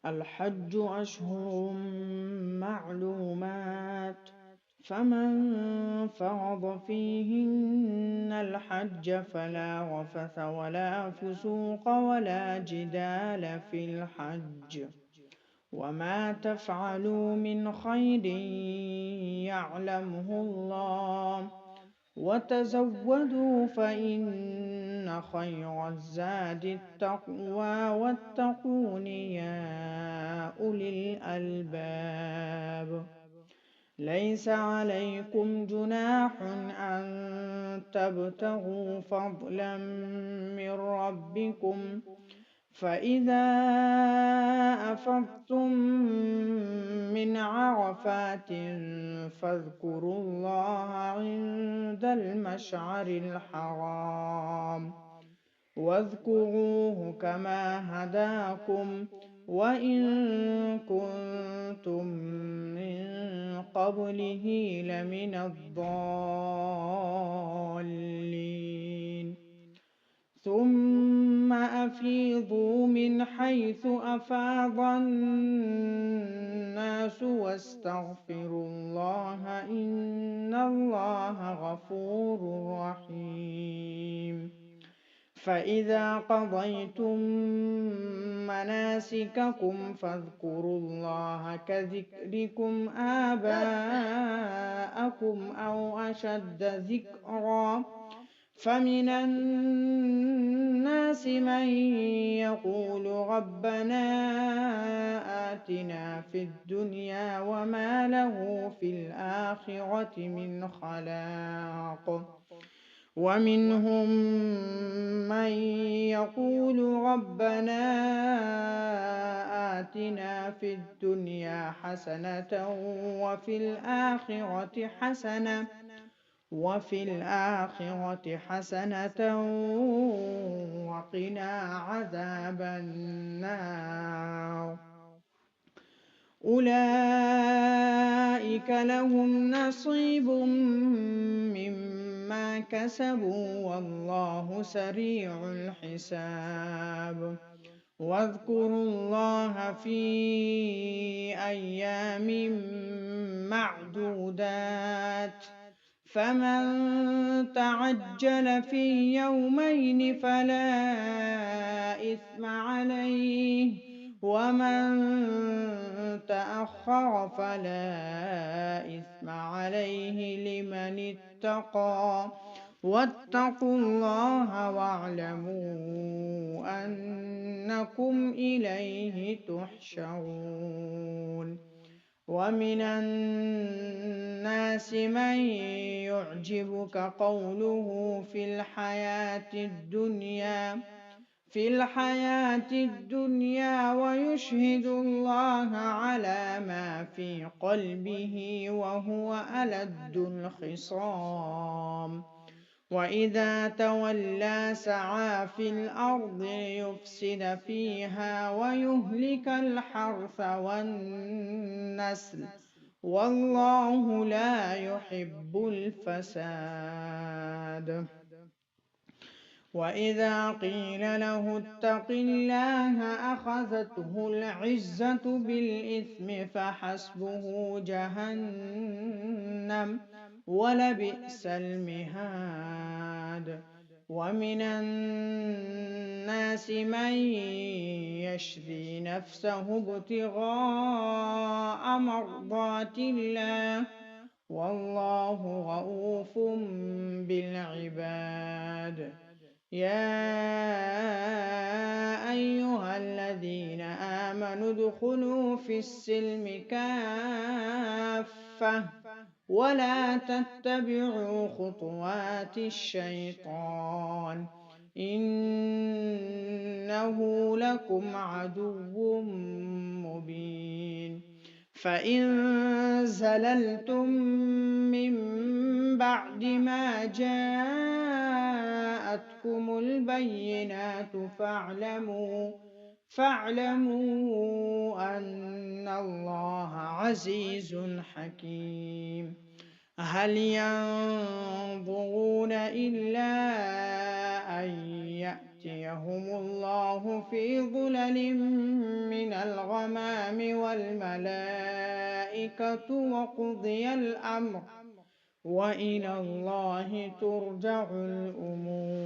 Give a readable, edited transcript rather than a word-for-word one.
الحج أشهر معلومات، فمن فرض فيهن الحج فلا رفث ولا فسوق ولا جدال في الحج، وما تفعلوا من خير يعلمه الله، وتزودوا فإن خير الزاد التقوى واتقون يا أولي الألباب. ليس عليكم جناح أن تبتغوا فضلا من ربكم، فإذا أفضتم من عرفات فاذكروا الله عند المشعر الحرام، واذكروه كما هداكم وإن كنتم من قبله لمن الضالين. ثم أفيضوا من حيث أفاض الناس واستغفروا الله إن الله غفور رحيم. فإذا قضيتم مناسككم فاذكروا الله كذكركم آباءكم أو أشد ذكرا، فمن الناس من يقول ربنا آتنا في الدنيا وما له في الآخرة من خلاق، ومنهم من يقول ربنا آتنا في الدنيا حسنة وفي الآخرة حسنة وقنا عذاب النار. أولئك لهم نصيب مما كسبوا والله سريع الحساب. واذكروا الله في أيام معدودات، فمن تعجل في يومين فلا إثم عليه، ومن تأخر فلا إثم عليه لمن اتقى، واتقوا الله واعلموا أنكم إليه تحشرون. ومن الناس من يعجبك قوله في الحياة الدنيا ويشهد الله على ما في قلبه وهو ألد الخصام، وإذا تولى سعى في الأرض ليفسد فيها ويهلك الحرث والنسل، والله لا يحب الفساد. وإذا قيل له اتق الله أخذته العزة بالإثم فحسبه جهنم ولبئس المهاد. ومن الناس من يشري نفسه ابتغاء مرضات الله والله رءوف بالعباد. يا أيها الذين آمنوا ادخلوا في السلم كافة ولا تتبعوا خطوات الشيطان إنه لكم عدو مبين. فإن زللتم من بعد ما جاءتكم البينات فاعلموا أن الله عزيز حكيم. هل ينظرون إلا أن يأتيهم الله في ظلل من الغمام والملائكة وقضي الأمر وإلى الله ترجع الأمور.